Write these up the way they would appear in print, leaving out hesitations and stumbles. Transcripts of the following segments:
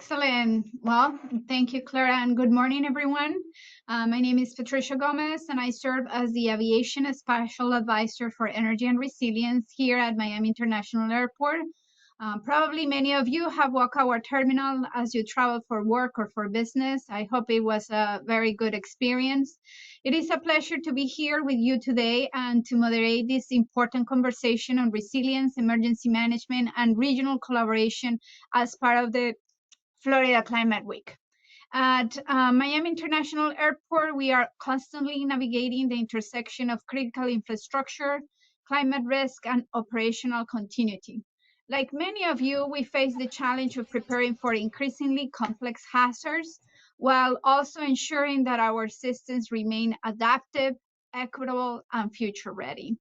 Excellent. Well, thank you, Clara, and good morning, everyone. My name is Patricia Gomez, and I serve as the Aviation Special Advisor for Energy and Resilience here at Miami International Airport. Probably many of you have walked our terminal as you travel for work or for business. I hope it was a very good experience. It is a pleasure to be here with you today and to moderate this important conversation on resilience, emergency management, and regional collaboration as part of the Florida Climate Week. At Miami International Airport, we are constantly navigating the intersection of critical infrastructure, climate risk, and operational continuity. Like many of you, we face the challenge of preparing for increasingly complex hazards while also ensuring that our systems remain adaptive, equitable, and future ready.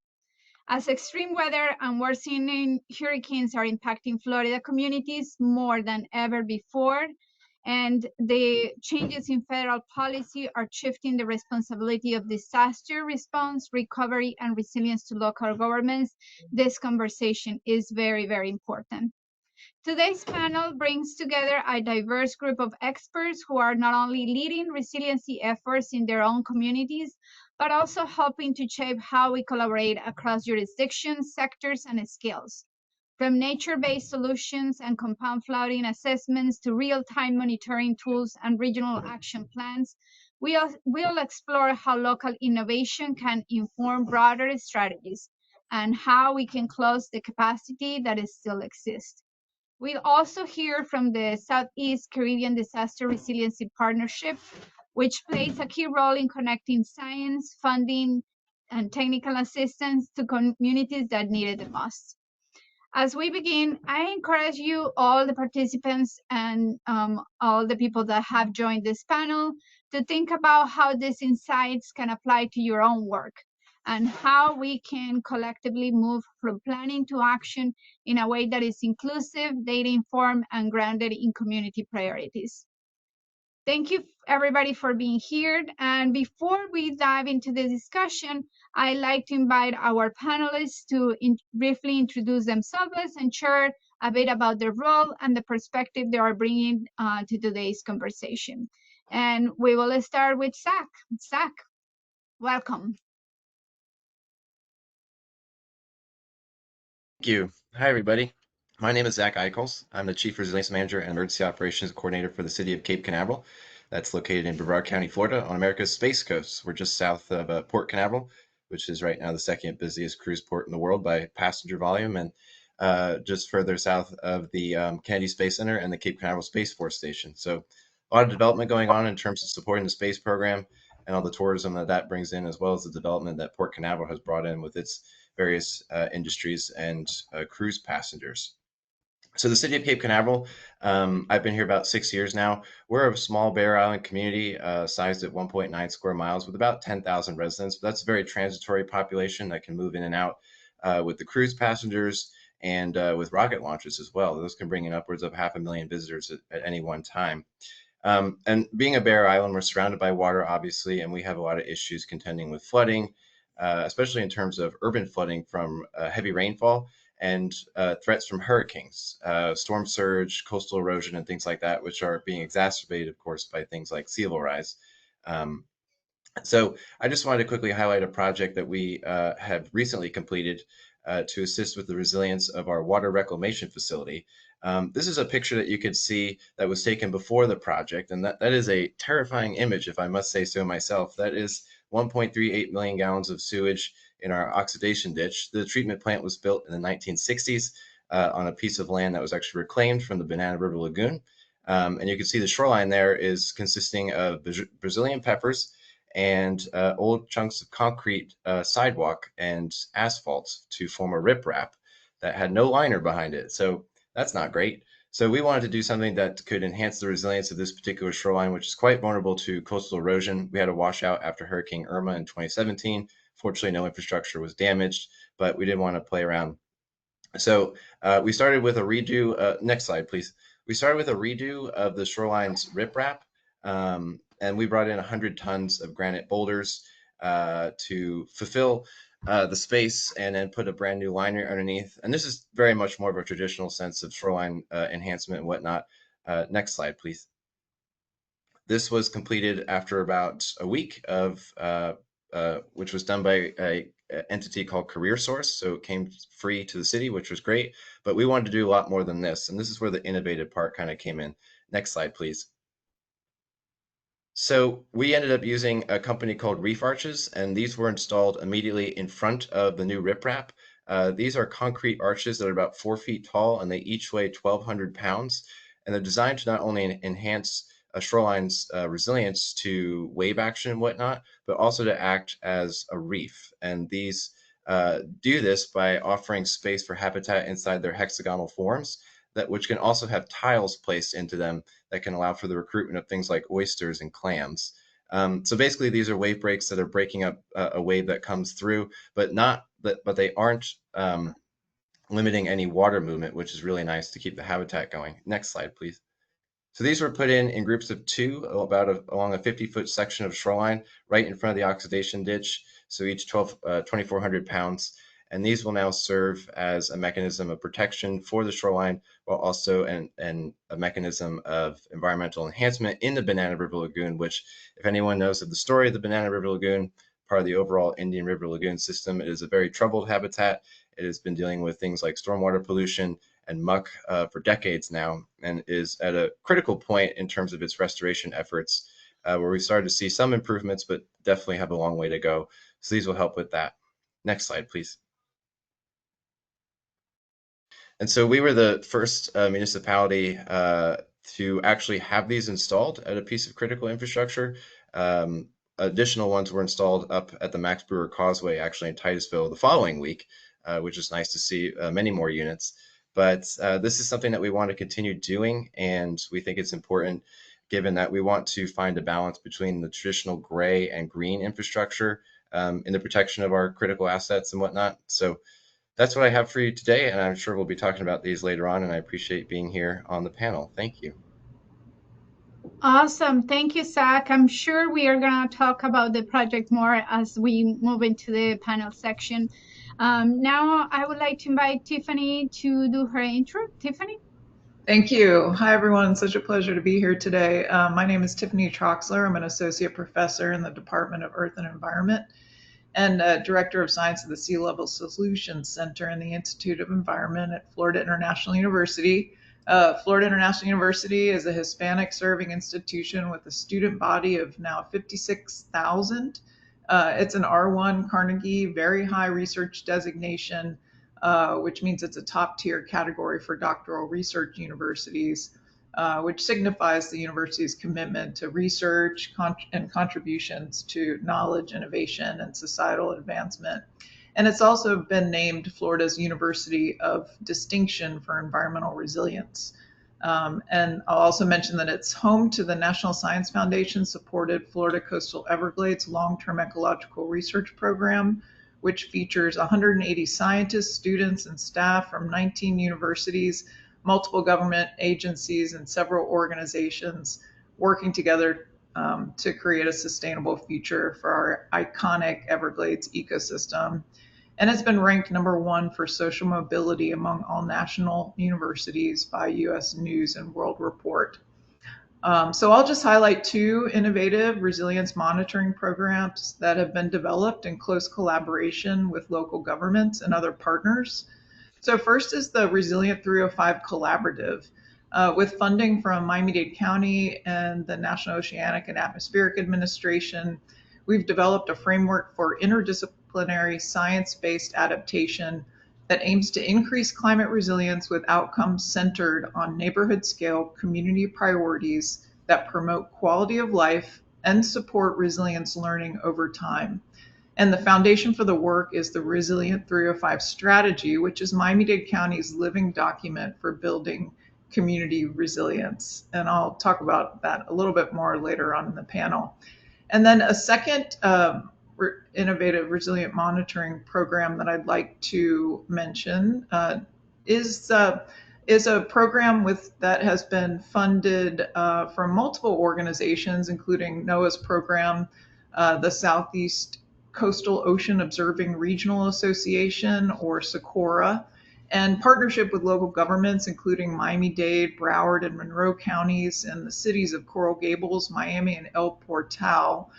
As extreme weather and worsening hurricanes are impacting Florida communities more than ever before, and the changes in federal policy are shifting the responsibility of disaster response, recovery, and resilience to local governments, this conversation is very, very important. Today's panel brings together a diverse group of experts who are not only leading resiliency efforts in their own communities, but also helping to shape how we collaborate across jurisdictions, sectors, and scales. From nature-based solutions and compound flooding assessments to real-time monitoring tools and regional action plans, we'll explore how local innovation can inform broader strategies and how we can close the capacity that still exists. We'll also hear from the Southeast Caribbean Disaster Resiliency Partnership, which plays a key role in connecting science, funding, and technical assistance to communities that need it the most. As we begin, I encourage you, all the participants and all the people that have joined this panel, to think about how these insights can apply to your own work and how we can collectively move from planning to action in a way that is inclusive, data-informed, and grounded in community priorities. Thank you, everybody, for being here. And before we dive into the discussion, I'd like to invite our panelists to briefly introduce themselves and share a bit about their role and the perspective they are bringing to today's conversation. And we will start with Zach. Zach, welcome. Thank you. Hi, everybody. My name is Zach Eichholz. I'm the Chief Resilience Manager and Emergency Operations Coordinator for the City of Cape Canaveral. That's located in Brevard County, Florida, on America's Space Coast. We're just south of Port Canaveral, which is right now the second busiest cruise port in the world by passenger volume, and just further south of the Kennedy Space Center and the Cape Canaveral Space Force Station. So a lot of development going on in terms of supporting the space program and all the tourism that brings in, as well as the development that Port Canaveral has brought in with its various industries and cruise passengers. So the city of Cape Canaveral, I've been here about 6 years now. We're a small Bear Island community sized at 1.9 square miles with about 10,000 residents. But that's a very transitory population that can move in and out with the cruise passengers and with rocket launches as well. Those can bring in upwards of 500,000 visitors at any one time. And being a Bear Island, we're surrounded by water, obviously, and we have a lot of issues contending with flooding, especially in terms of urban flooding from heavy rainfall and threats from hurricanes, storm surge, coastal erosion, and things like that, which are being exacerbated, of course, by things like sea level rise. So I just wanted to quickly highlight a project that we have recently completed to assist with the resilience of our water reclamation facility. This is a picture that you could see that was taken before the project, and that is a terrifying image, if I must say so myself. That is 1.38 million gallons of sewage in our oxidation ditch. The treatment plant was built in the 1960s on a piece of land that was actually reclaimed from the Banana River Lagoon. And you can see the shoreline there is consisting of Brazilian peppers and old chunks of concrete sidewalk and asphalt to form a riprap that had no liner behind it. So that's not great. So we wanted to do something that could enhance the resilience of this particular shoreline, which is quite vulnerable to coastal erosion. We had a washout after Hurricane Irma in 2017. Fortunately, no infrastructure was damaged, but we didn't want to play around. So we started with a redo. Next slide, please. We started with a redo of the shoreline's riprap, and we brought in 100 tons of granite boulders to fulfill the space and then put a brand new liner underneath. And this is very much more of a traditional sense of shoreline enhancement and whatnot. Next slide, please. This was completed after about a week of, which was done by an entity called Career Source. So it came free to the city, which was great. But we wanted to do a lot more than this. And this is where the innovative part kind of came in. Next slide, please. So we ended up using a company called Reef Arches, and these were installed immediately in front of the new riprap. These are concrete arches that are about 4 feet tall, and they each weigh 1,200 pounds. And they're designed to not only enhance a shoreline's resilience to wave action and whatnot, but also to act as a reef. And these do this by offering space for habitat inside their hexagonal forms, which can also have tiles placed into them that can allow for the recruitment of things like oysters and clams. So basically, these are wave breaks that are breaking up a wave that comes through, but they aren't limiting any water movement, which is really nice to keep the habitat going. Next slide, please. So these were put in groups of two along a 50-foot section of shoreline right in front of the oxidation ditch. So each 2,400 pounds. And these will now serve as a mechanism of protection for the shoreline, while also a mechanism of environmental enhancement in the Banana River Lagoon, which, if anyone knows of the story of the Banana River Lagoon, part of the overall Indian River Lagoon system, it is a very troubled habitat. It has been dealing with things like stormwater pollution and muck for decades now, and is at a critical point in terms of its restoration efforts, where we started to see some improvements, but definitely have a long way to go. So these will help with that. Next slide, please. And so we were the first municipality to actually have these installed at a piece of critical infrastructure. Additional ones were installed up at the Max Brewer Causeway, actually in Titusville, the following week, which is nice to see many more units. But this is something that we want to continue doing, and we think it's important given that we want to find a balance between the traditional gray and green infrastructure in the protection of our critical assets and whatnot. So that's what I have for you today, and I'm sure we'll be talking about these later on, and I appreciate being here on the panel. Thank you. Awesome. Thank you, Zach. I'm sure we are going to talk about the project more as we move into the panel section. Now, I would like to invite Tiffany to do her intro. Tiffany? Thank you. Hi, everyone. Such a pleasure to be here today. My name is Tiffany Troxler. I'm an associate professor in the Department of Earth and Environment and director of science at the Sea Level Solutions Center in the Institute of Environment at Florida International University. Florida International University is a Hispanic serving institution with a student body of now 56,000. It's an R1 Carnegie, very high research designation, which means it's a top tier category for doctoral research universities, which signifies the university's commitment to research and contributions to knowledge, innovation, and societal advancement. And it's also been named Florida's University of Distinction for Environmental Resilience. And I'll also mention that it's home to the National Science Foundation supported Florida Coastal Everglades Long-Term Ecological Research Program, which features 180 scientists, students, and staff from 19 universities, multiple government agencies, and several organizations working together to create a sustainable future for our iconic Everglades ecosystem. And it's been ranked #1 for social mobility among all national universities by US News and World Report. So I'll just highlight two innovative resilience monitoring programs that have been developed in close collaboration with local governments and other partners. So first is the Resilient 305 Collaborative. With funding from Miami-Dade County and the National Oceanic and Atmospheric Administration, we've developed a framework for interdisciplinary science-based adaptation that aims to increase climate resilience with outcomes centered on neighborhood-scale community priorities that promote quality of life and support resilience learning over time. And the foundation for the work is the Resilient 305 strategy, which is Miami-Dade County's living document for building community resilience. And I'll talk about that a little bit more later on in the panel. And then a second innovative resilient monitoring program that I'd like to mention is a program that has been funded from multiple organizations, including NOAA's program, the Southeast Coastal Ocean Observing Regional Association, or SOCORA, and partnership with local governments, including Miami-Dade, Broward, and Monroe counties, and the cities of Coral Gables, Miami, and El Portal,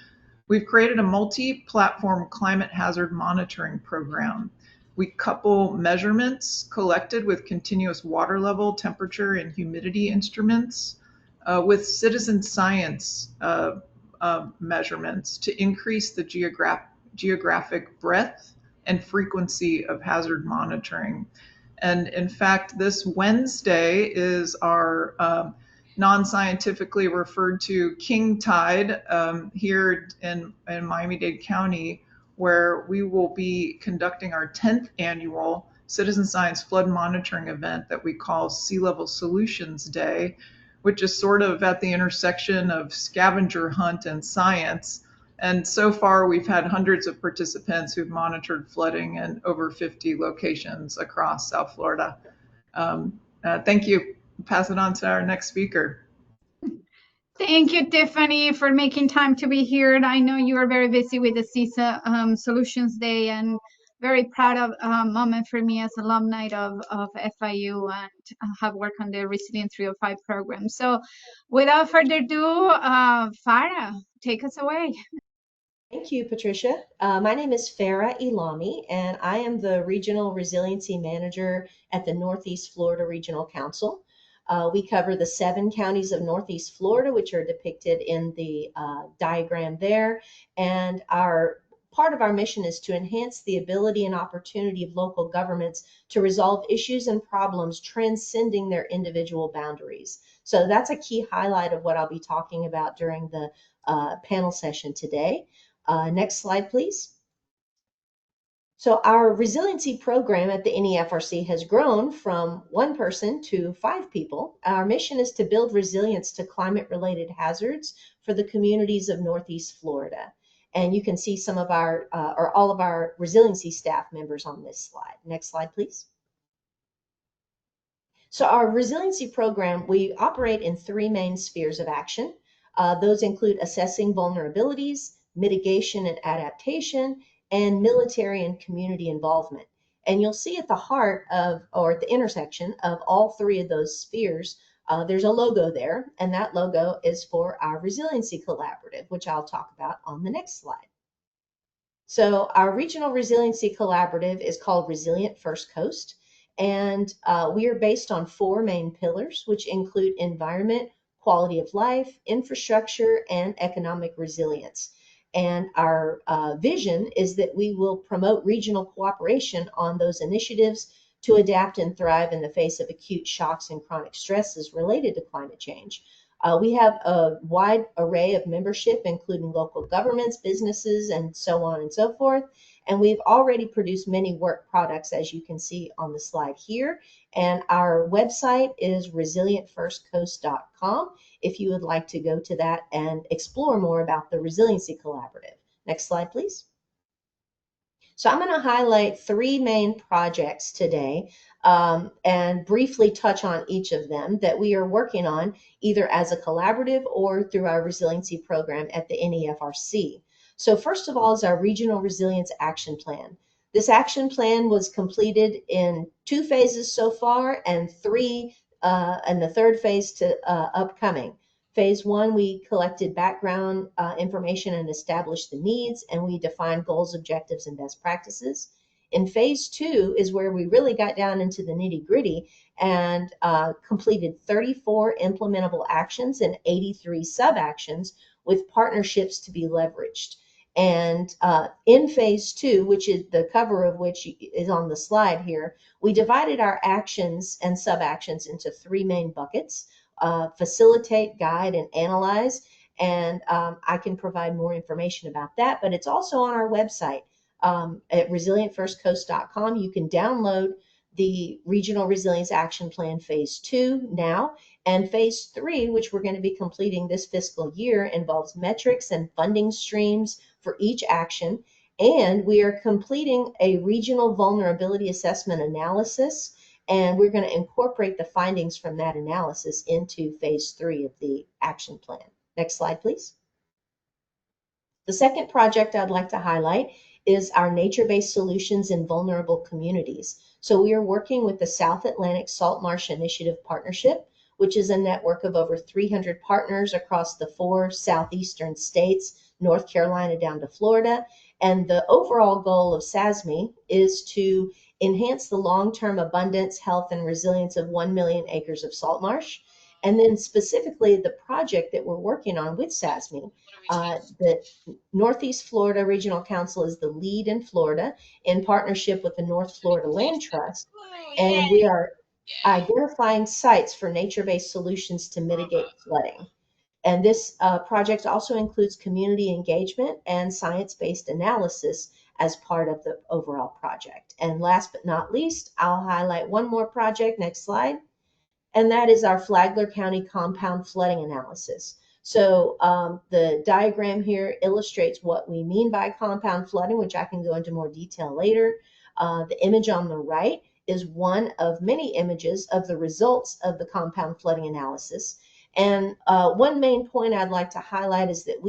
we've created a multi-platform climate hazard monitoring program. We couple measurements collected with continuous water level, temperature, and humidity instruments with citizen science measurements to increase the geographic breadth and frequency of hazard monitoring. And in fact, this Wednesday is our non-scientifically referred to King Tide here in Miami-Dade County, where we will be conducting our 10th annual Citizen Science Flood Monitoring event that we call Sea Level Solutions Day, which is sort of at the intersection of scavenger hunt and science. And so far, we've had hundreds of participants who've monitored flooding in over 50 locations across South Florida. Thank you. Pass it on to our next speaker. Thank you, Tiffany, for making time to be here. And I know you are very busy with the CISA Solutions Day, and very proud of moment for me as alumni of FIU and have worked on the Resilient 305 program. So without further ado, Fara, take us away. Thank you, Patricia. My name is Fara Ilami, and I am the Regional Resiliency Manager at the Northeast Florida Regional Council. We cover the 7 counties of Northeast Florida, which are depicted in the diagram there. And part of our mission is to enhance the ability and opportunity of local governments to resolve issues and problems transcending their individual boundaries. So that's a key highlight of what I'll be talking about during the panel session today. Next slide, please. So our resiliency program at the NEFRC has grown from 1 person to 5 people. Our mission is to build resilience to climate-related hazards for the communities of Northeast Florida. And you can see some of our, or all of our resiliency staff members on this slide. Next slide, please. So our resiliency program, we operate in 3 main spheres of action. Those include assessing vulnerabilities, mitigation and adaptation, and military and community involvement. And you'll see at the heart of, or at the intersection of all 3 of those spheres, there's a logo there, and that logo is for our Resiliency Collaborative, which I'll talk about on the next slide. So our Regional Resiliency Collaborative is called Resilient First Coast, and we are based on 4 main pillars, which include environment, quality of life, infrastructure, and economic resilience. And our vision is that we will promote regional cooperation on those initiatives to adapt and thrive in the face of acute shocks and chronic stresses related to climate change. We have a wide array of membership, including local governments, businesses, and so on and so forth. And we've already produced many work products, as you can see on the slide here. And our website is resilientfirstcoast.com if you would like to go to that and explore more about the Resiliency Collaborative. Next slide, please. So I'm going to highlight 3 main projects today and briefly touch on each of them that we are working on either as a collaborative or through our resiliency program at the NEFRC. So first of all is our Regional Resilience Action Plan. This action plan was completed in 2 phases so far, and 3, and the 3rd phase to upcoming. Phase 1, we collected background information and established the needs, and we defined goals, objectives, and best practices. In phase 2 is where we really got down into the nitty-gritty and completed 34 implementable actions and 83 sub-actions with partnerships to be leveraged. And in phase 2, which is the cover of which is on the slide here, we divided our actions and sub-actions into 3 main buckets: facilitate, guide, and analyze. And I can provide more information about that, but it's also on our website at resilientfirstcoast.com. You can download the Regional Resilience Action Plan Phase 2 now. And Phase 3, which we're going to be completing this fiscal year, involves metrics and funding streams for each action. And we are completing a regional vulnerability assessment analysis, and we're going to incorporate the findings from that analysis into Phase 3 of the action plan. Next slide, please. The second project I'd like to highlight is our nature-based solutions in vulnerable communities. So we are working with the South Atlantic Salt Marsh Initiative Partnership, which is a network of over 300 partners across the 4 southeastern states, North Carolina down to Florida. And the overall goal of SASME is to enhance the long-term abundance, health, and resilience of 1 million acres of salt marsh. And then specifically the project that we're working on with SASME, the Northeast Florida Regional Council is the lead in Florida in partnership with the North Florida Land Trust. And we are identifying sites for nature-based solutions to mitigate flooding. And this project also includes community engagement and science-based analysis as part of the overall project. And last but not least, I'll highlight one more project, next slide, and that is our Flagler County compound flooding analysis. So the diagram here illustrates what we mean by compound flooding, which I can go into more detail later. The image on the right is one of many images of the results of the compound flooding analysis. And one main point I'd like to highlight is that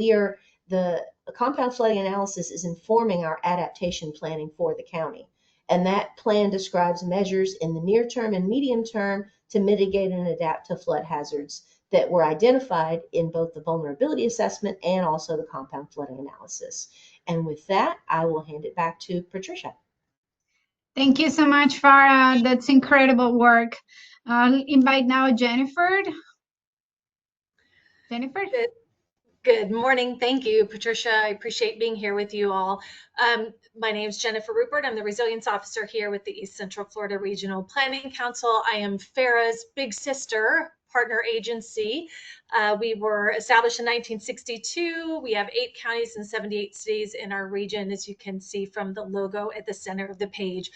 the compound flooding analysis is informing our adaptation planning for the county. And that plan describes measures in the near term and medium term to mitigate and adapt to flood hazards that were identified in both the vulnerability assessment and also the compound flooding analysis. And with that, I will hand it back to Patricia. Thank you so much, Fara. That's incredible work. I'll invite now Jenifer. Jenifer? Good morning. Thank you, Patricia. I appreciate being here with you all. My name is Jenifer Rupert. I'm the Resilience Officer here with the East Central Florida Regional Planning Council. I am Fara's big sister partner agency. We were established in 1962. We have 8 counties and 78 cities in our region, as you can see from the logo at the center of the page.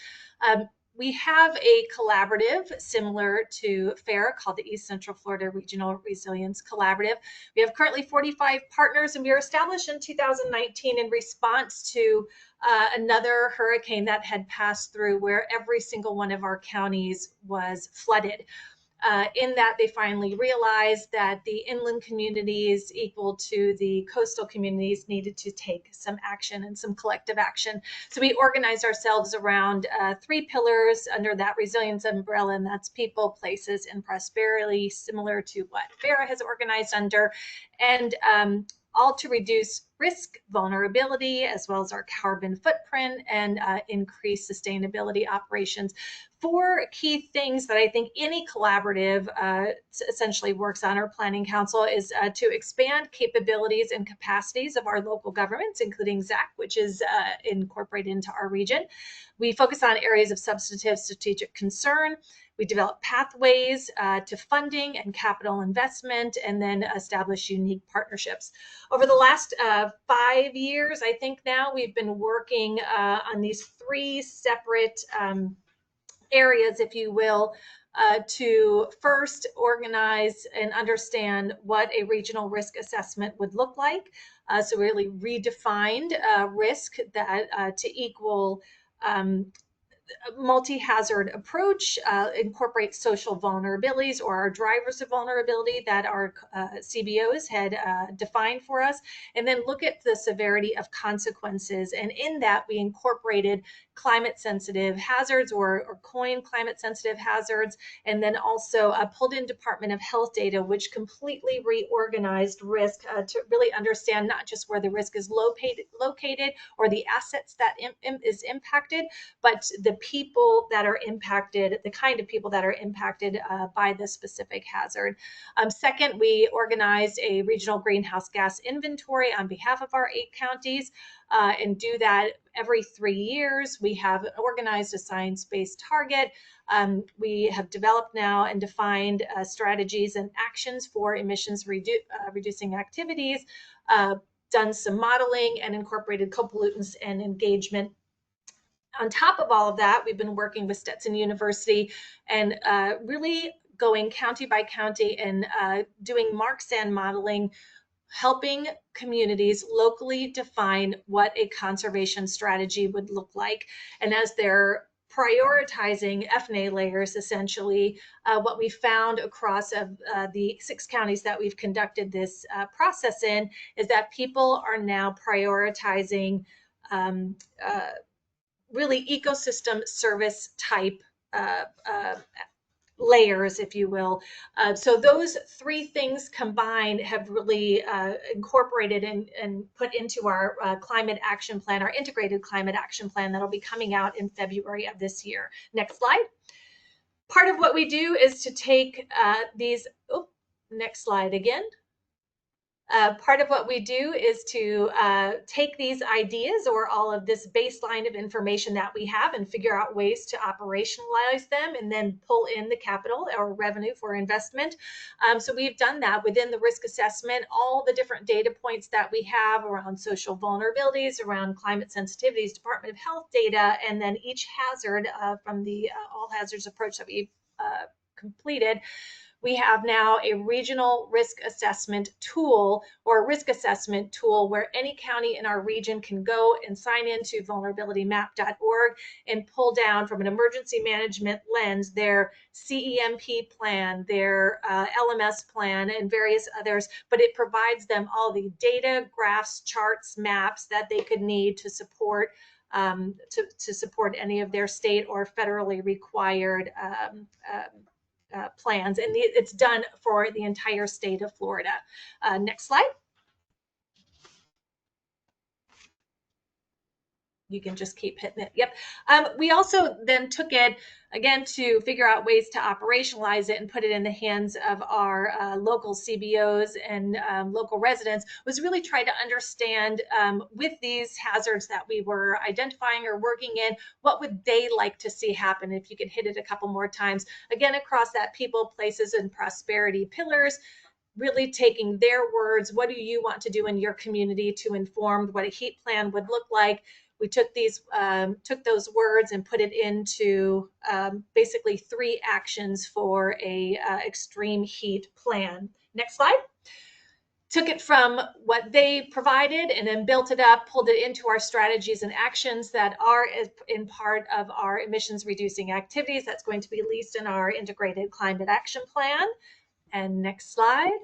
We have a collaborative similar to Fara called the East Central Florida Regional Resilience Collaborative. We have currently 45 partners, and we were established in 2019 in response to another hurricane that had passed through where every single one of our counties was flooded. In that they finally realized that the inland communities equal to the coastal communities needed to take some action and some collective action. So we organized ourselves around 3 pillars under that resilience umbrella, and that's people, places, and prosperity, similar to what Fara has organized under, and all to reduce risk, vulnerability, as well as our carbon footprint and increase sustainability operations. 4 key things that I think any collaborative essentially works on, our planning council, is to expand capabilities and capacities of our local governments, including ZAC, which is incorporated into our region. We focus on areas of substantive strategic concern. We develop pathways to funding and capital investment, and then establish unique partnerships. Over the last 5 years, I think now, we've been working on these 3 separate areas, if you will, to first organize and understand what a regional risk assessment would look like. So really redefined risk that to equal multi-hazard approach, incorporates social vulnerabilities or our drivers of vulnerability that our CBOs had defined for us, and then look at the severity of consequences. And in that, we incorporated climate sensitive hazards or coined climate sensitive hazards, and then also pulled in Department of Health data, which completely reorganized risk to really understand not just where the risk is located or the assets that is impacted, but the people that are impacted, the kind of people that are impacted by this specific hazard. Second, we organized a regional greenhouse gas inventory on behalf of our 8 counties and do that every 3 years. We have organized a science-based target. We have developed now and defined strategies and actions for emissions reducing activities, done some modeling, and incorporated co-pollutants and engagement. On top of all of that, we've been working with Stetson University and really going county by county and doing mark sand modeling, helping communities locally define what a conservation strategy would look like. And as they're prioritizing FNA layers, essentially, what we found across the 6 counties that we've conducted this process in is that people are now prioritizing really ecosystem service type layers, if you will. So those three things combined have really incorporated and put into our climate action plan, our integrated climate action plan that'll be coming out in February of this year. Next slide. Part of what we do is to take next slide again. Part of what we do is to take these ideas or all of this baseline of information that we have and figure out ways to operationalize them and then pull in the capital or revenue for investment. So we've done that within the risk assessment, all the different data points that we have around social vulnerabilities, around climate sensitivities, Department of Health data, and then each hazard from the all hazards approach that we've completed. We have now a regional risk assessment tool or a risk assessment tool where any county in our region can go and sign into vulnerabilitymap.org and pull down from an emergency management lens their CEMP plan, their LMS plan, and various others, but it provides them all the data, graphs, charts, maps that they could need to support to support any of their state or federally required plans, and it's done for the entire state of Florida. Next slide. You can just keep hitting it. Yep. We also then took it again to figure out ways to operationalize it and put it in the hands of our local CBOs and local residents, was really try to understand with these hazards that we were identifying or working in, what would they like to see happen? If you could hit it a couple more times, again, across that people, places, and prosperity pillars, really taking their words, what do you want to do in your community to inform what a heat plan would look like? We took those words and put it into basically 3 actions for a extreme heat plan. Next slide. Took it from what they provided and then built it up, pulled it into our strategies and actions that are in part of our emissions reducing activities. That's going to be released in our integrated climate action plan. And next slide.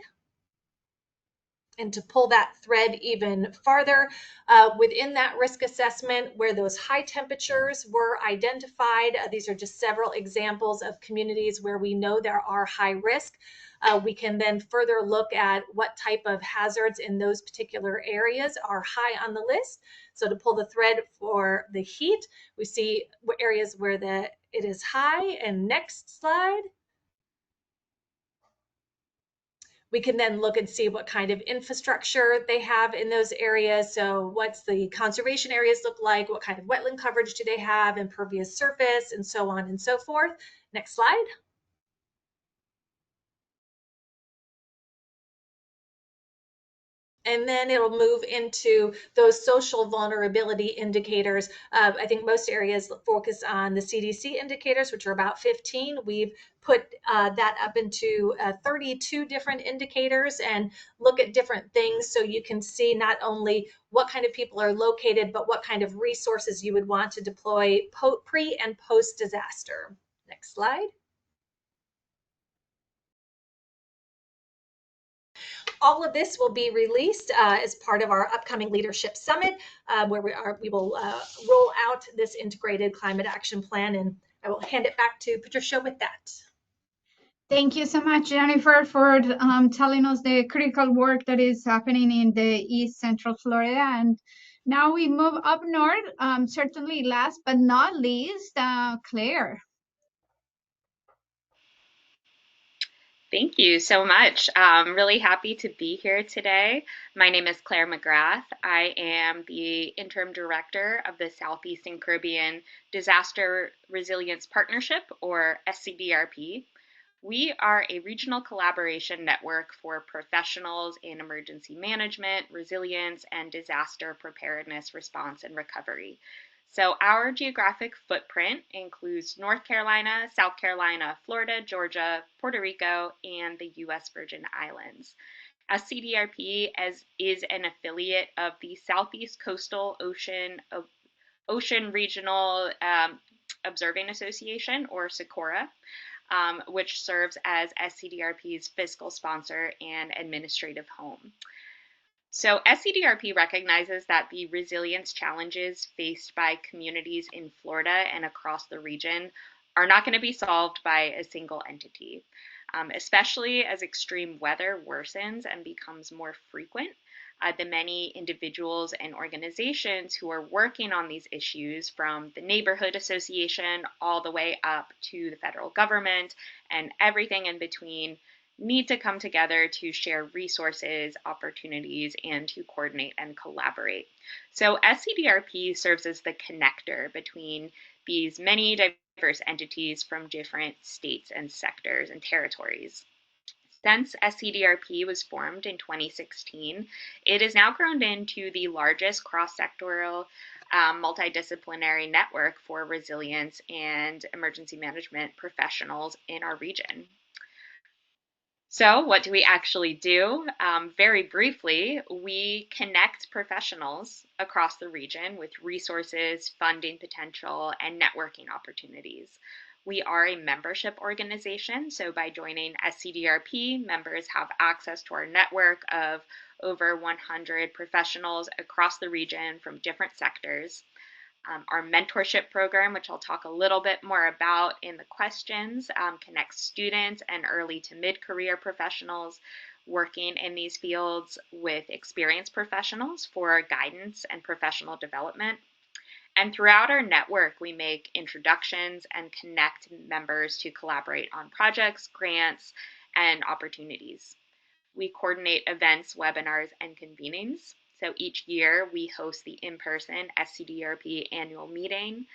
And to pull that thread even farther, within that risk assessment where those high temperatures were identified, these are just several examples of communities where we know there are high risk. We can then further look at what type of hazards in those particular areas are high on the list. So to pull the thread for the heat, we see areas where it is high. And next slide. We can then look and see what kind of infrastructure they have in those areas. So what's the conservation areas look like? What kind of wetland coverage do they have? Impervious surface, and so on and so forth. Next slide. And then it'll move into those social vulnerability indicators. I think most areas focus on the CDC indicators, which are about 15. We've put that up into 32 different indicators and look at different things so you can see not only what kind of people are located, but what kind of resources you would want to deploy pre and post disaster. Next slide. All of this will be released as part of our upcoming leadership summit, where we will roll out this integrated climate action plan. And I will hand it back to Patricia with that. Thank you so much, Jenifer, for telling us the critical work that is happening in the East Central Florida. And now we move up north, certainly last but not least, Claire. Thank you so much. I'm really happy to be here today. My name is Claire McGrath. I am the Interim Director of the Southeastern Caribbean Disaster Resilience Partnership, or SCDRP. We are a regional collaboration network for professionals in emergency management, resilience, and disaster preparedness, response, and recovery. So our geographic footprint includes North Carolina, South Carolina, Florida, Georgia, Puerto Rico, and the U.S. Virgin Islands. SCDRP is an affiliate of the Southeast Coastal Ocean Regional Observing Association, or SICORA, which serves as SCDRP's fiscal sponsor and administrative home. So SCDRP recognizes that the resilience challenges faced by communities in Florida and across the region are not going to be solved by a single entity, especially as extreme weather worsens and becomes more frequent. The many individuals and organizations who are working on these issues, from the neighborhood association all the way up to the federal government and everything in between, need to come together to share resources, opportunities, and to coordinate and collaborate. So SCDRP serves as the connector between these many diverse entities from different states and sectors and territories. Since SCDRP was formed in 2016, it has now grown into the largest cross-sectoral multidisciplinary network for resilience and emergency management professionals in our region. So what do we actually do? Very briefly, we connect professionals across the region with resources, funding potential, and networking opportunities. We are a membership organization, so by joining SCDRP, members have access to our network of over 100 professionals across the region from different sectors. Our mentorship program, which I'll talk a little bit more about in the questions, connects students and early to mid-career professionals working in these fields with experienced professionals for guidance and professional development. And throughout our network, we make introductions and connect members to collaborate on projects, grants, and opportunities. We coordinate events, webinars, and convenings. So each year we host the in-person SCDRP annual meeting.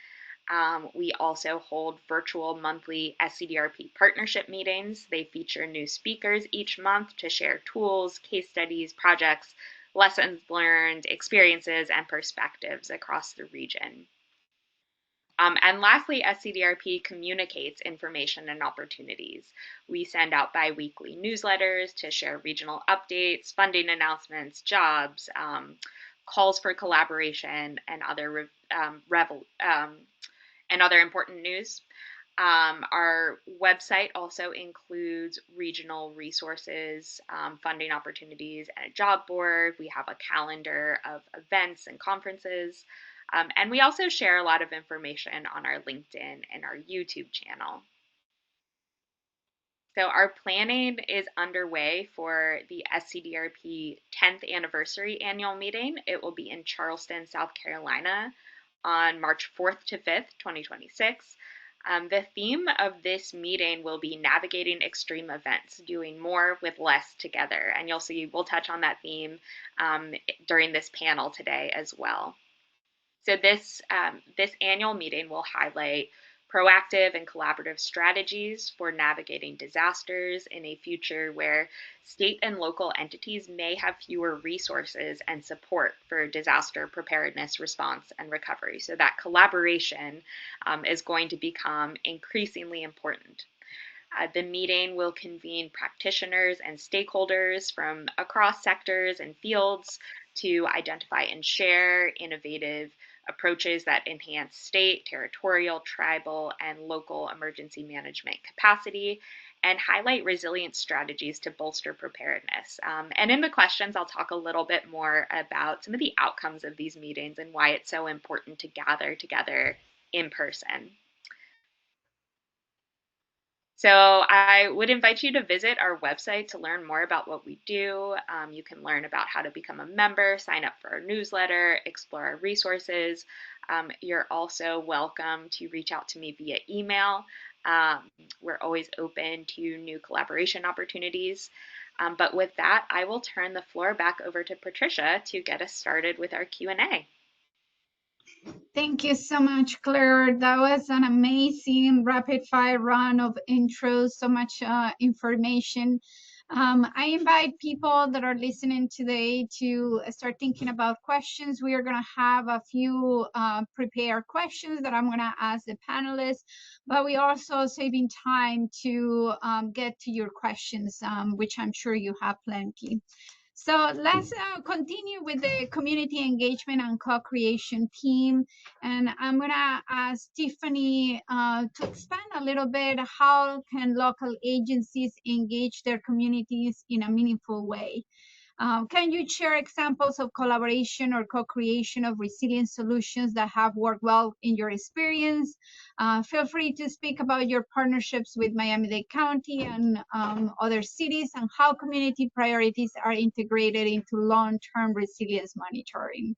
We also hold virtual monthly SCDRP partnership meetings. They feature new speakers each month to share tools, case studies, projects, lessons learned, experiences, and perspectives across the region. And lastly, SCDRP communicates information and opportunities. We send out bi-weekly newsletters to share regional updates, funding announcements, jobs, calls for collaboration, and other important news. Our website also includes regional resources, funding opportunities, and a job board. We have a calendar of events and conferences. And we also share a lot of information on our LinkedIn and our YouTube channel. So our planning is underway for the SCDRP 10th anniversary annual meeting. It will be in Charleston, South Carolina on March 4th to 5th, 2026. The theme of this meeting will be navigating extreme events, doing more with less together. And you'll see we'll touch on that theme during this panel today as well. So this annual meeting will highlight proactive and collaborative strategies for navigating disasters in a future where state and local entities may have fewer resources and support for disaster preparedness, response, and recovery. So that collaboration is going to become increasingly important. The meeting will convene practitioners and stakeholders from across sectors and fields to identify and share innovative approaches that enhance state, territorial, tribal, and local emergency management capacity, and highlight resilience strategies to bolster preparedness. And in the questions, I'll talk a little bit more about some of the outcomes of these meetings and why it's so important to gather together in person. So I would invite you to visit our website to learn more about what we do. You can learn about how to become a member, sign up for our newsletter, explore our resources. You're also welcome to reach out to me via email. We're always open to new collaboration opportunities. But with that, I will turn the floor back over to Patricia to get us started with our Q&A. Thank you so much, Claire. That was an amazing rapid fire run of intros, so much information. I invite people that are listening today to start thinking about questions. We are going to have a few prepared questions that I'm going to ask the panelists, but we also saving time to get to your questions, which I'm sure you have plenty. So let's continue with the community engagement and co-creation team. And I'm gonna ask Tiffany to expand a little bit, how can local agencies engage their communities in a meaningful way? Can you share examples of collaboration or co-creation of resilience solutions that have worked well in your experience? Feel free to speak about your partnerships with Miami-Dade County and other cities, and how community priorities are integrated into long-term resilience monitoring.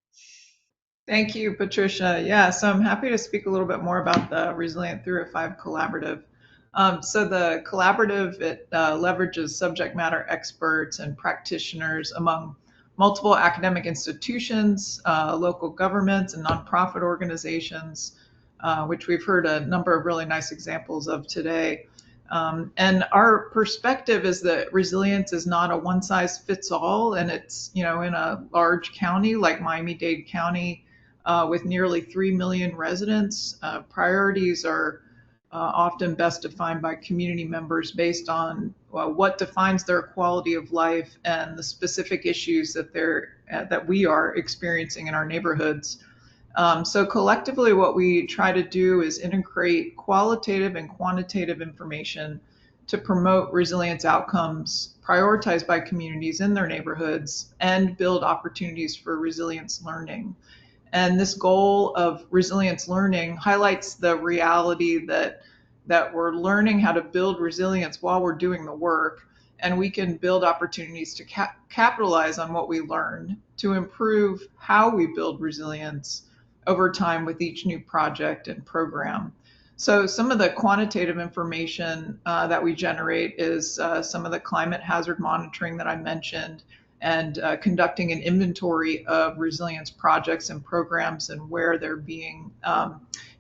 Thank you, Patricia. Yeah, so I'm happy to speak a little bit more about the Resilient 305 Collaborative. So the collaborative, it leverages subject matter experts and practitioners among multiple academic institutions, local governments, and nonprofit organizations, which we've heard a number of really nice examples of today. And our perspective is that resilience is not a one size fits all, and it's, in a large county like Miami-Dade County, with nearly 3 million residents, priorities are often best defined by community members based on what defines their quality of life and the specific issues that we are experiencing in our neighborhoods. So collectively, what we try to do is integrate qualitative and quantitative information to promote resilience outcomes prioritized by communities in their neighborhoods and build opportunities for resilience learning. And this goal of resilience learning highlights the reality that we're learning how to build resilience while we're doing the work, and we can build opportunities to capitalize on what we learn to improve how we build resilience over time with each new project and program. So some of the quantitative information that we generate is some of the climate hazard monitoring that I mentioned, and conducting an inventory of resilience projects and programs and where they're being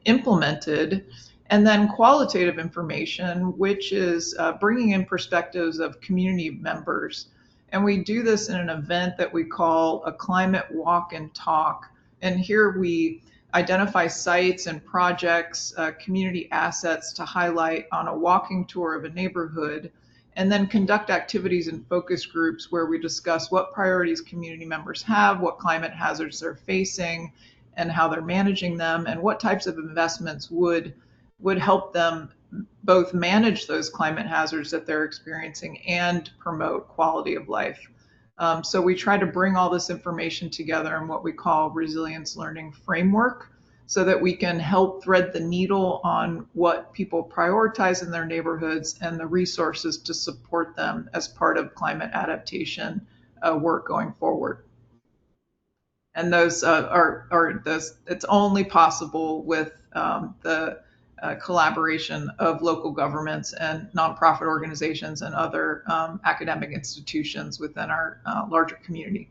implemented. And then qualitative information, which is bringing in perspectives of community members. And we do this in an event that we call a climate walk and talk. And here we identify sites and projects, community assets to highlight on a walking tour of a neighborhood, and then conduct activities and focus groups where we discuss what priorities community members have, what climate hazards they're facing, and how they're managing them, and what types of investments would help them both manage those climate hazards that they're experiencing and promote quality of life. So we try to bring all this information together in what we call resilience learning framework, so that we can help thread the needle on what people prioritize in their neighborhoods and the resources to support them as part of climate adaptation work going forward. And those it's only possible with the collaboration of local governments and nonprofit organizations and other academic institutions within our larger community.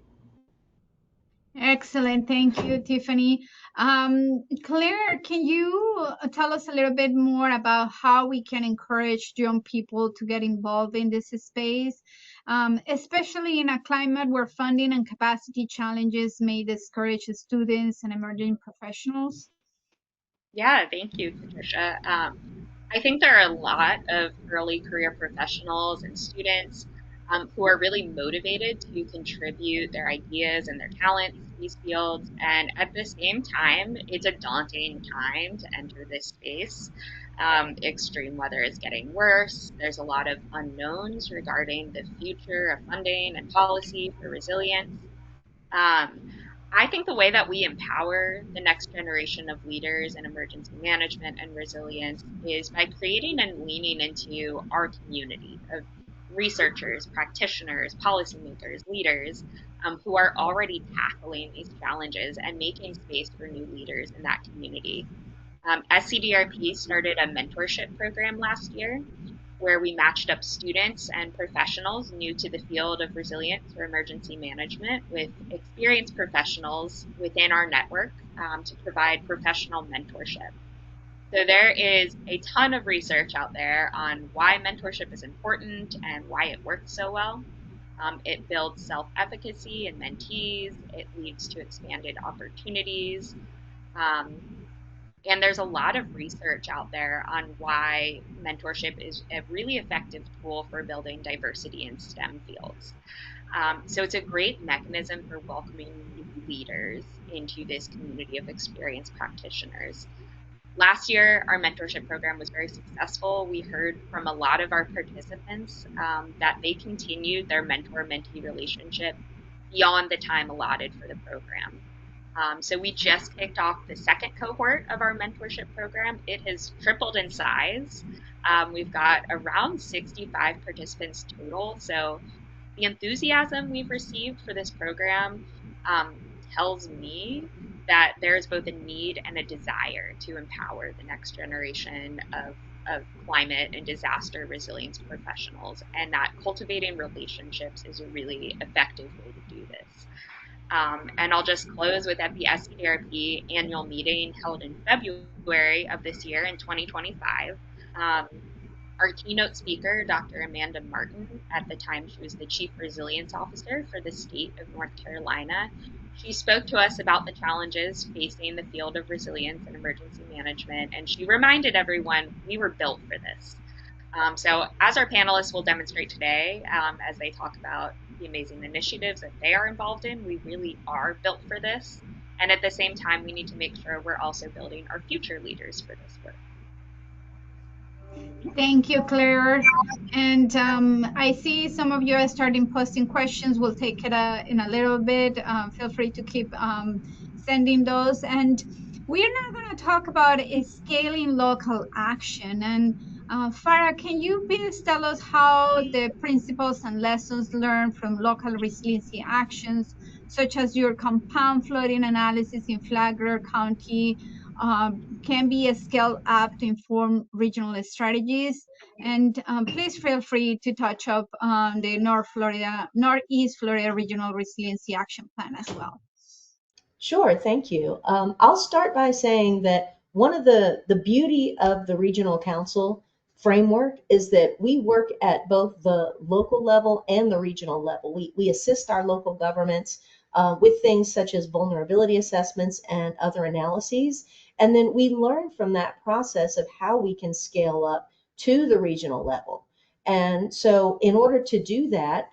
Excellent. Thank you, Tiffany. Claire, can you tell us a little bit more about how we can encourage young people to get involved in this space, especially in a climate where funding and capacity challenges may discourage students and emerging professionals? Yeah, thank you, Patricia. I think there are a lot of early career professionals and students who are really motivated to contribute their ideas and their talents to these fields. And at the same time, it's a daunting time to enter this space. Extreme weather is getting worse. There's a lot of unknowns regarding the future of funding and policy for resilience. I think the way that we empower the next generation of leaders in emergency management and resilience is by creating and leaning into our community of researchers, practitioners, policymakers, leaders who are already tackling these challenges and making space for new leaders in that community. SCDRP started a mentorship program last year where we matched up students and professionals new to the field of resilience or emergency management with experienced professionals within our network to provide professional mentorship. So there is a ton of research out there on why mentorship is important and why it works so well. It builds self-efficacy in mentees. It leads to expanded opportunities. And there's a lot of research out there on why mentorship is a really effective tool for building diversity in STEM fields. So it's a great mechanism for welcoming new leaders into this community of experienced practitioners. Last year, our mentorship program was very successful. We heard from a lot of our participants that they continued their mentor-mentee relationship beyond the time allotted for the program. So we just kicked off the second cohort of our mentorship program. It has tripled in size. We've got around 65 participants total. So the enthusiasm we've received for this program tells me that there's both a need and a desire to empower the next generation of climate and disaster resilience professionals, and that cultivating relationships is a really effective way to do this. And I'll just close with at the SCDRP annual meeting held in February of this year in 2025. Our keynote speaker, Dr. Amanda Martin, at the time she was the Chief Resilience Officer for the state of North Carolina, she spoke to us about the challenges facing the field of resilience and emergency management, and she reminded everyone we were built for this. So as our panelists will demonstrate today, as they talk about the amazing initiatives that they are involved in, we really are built for this. And at the same time, we need to make sure we're also building our future leaders for this work. Thank you, Claire. And I see some of you are starting posting questions. We'll take it in a little bit. Feel free to keep sending those. And we're now going to talk about scaling local action. And Fara, can you please tell us how the principles and lessons learned from local resiliency actions, such as your compound flooding analysis in Flagler County, can be scaled up to inform regional strategies? And please feel free to touch up on the Northeast Florida Regional Resiliency Action Plan as well. Sure, thank you. I'll start by saying that one of the beauty of the regional council framework is that we work at both the local level and the regional level. We assist our local governments with things such as vulnerability assessments and other analyses. And then we learn from that process of how we can scale up to the regional level. And so in order to do that,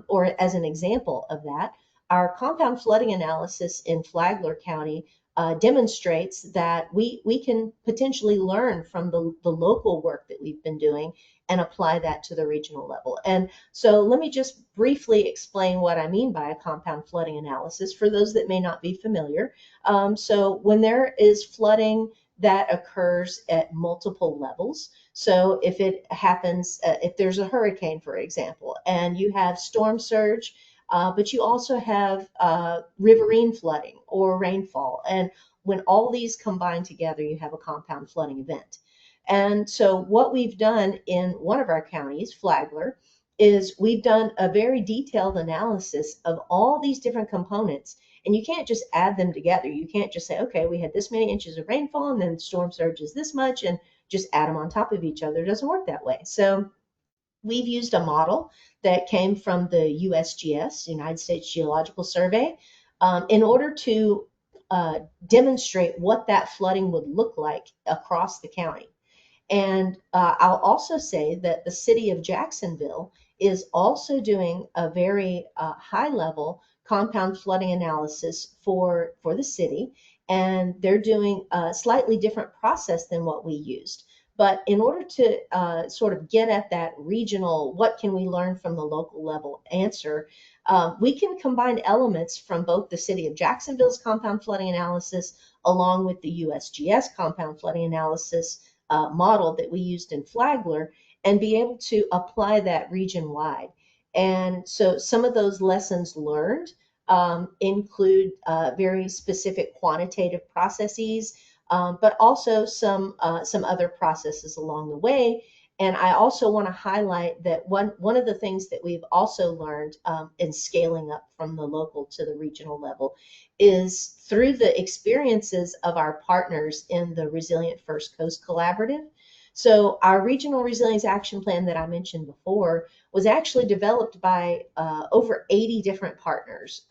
or as an example of that, our compound flooding analysis in Flagler County demonstrates that we can potentially learn from the local work that we've been doing and apply that to the regional level. And so let me just briefly explain what I mean by a compound flooding analysis for those that may not be familiar. So when there is flooding that occurs at multiple levels, so if it happens, if there's a hurricane, for example, and you have storm surge, but you also have riverine flooding or rainfall. And when all these combine together, you have a compound flooding event. And so what we've done in one of our counties, Flagler, is we've done a very detailed analysis of all these different components. And you can't just add them together. You can't just say, okay, we had this many inches of rainfall and then storm surge is this much and just add them on top of each other. It doesn't work that way. So we've used a model that came from the USGS, United States Geological Survey, in order to demonstrate what that flooding would look like across the county. And I'll also say that the city of Jacksonville is also doing a very high level compound flooding analysis for the city. And they're doing a slightly different process than what we used. But in order to sort of get at that regional, what can we learn from the local level answer, we can combine elements from both the city of Jacksonville's compound flooding analysis along with the USGS compound flooding analysis model that we used in Flagler and be able to apply that region-wide. And so some of those lessons learned include very specific quantitative processes, but also some other processes along the way. And I also want to highlight that one of the things that we've also learned in scaling up from the local to the regional level is through the experiences of our partners in the Resilient First Coast Collaborative. So our Regional Resilience Action Plan that I mentioned before was actually developed by over 80 different partners,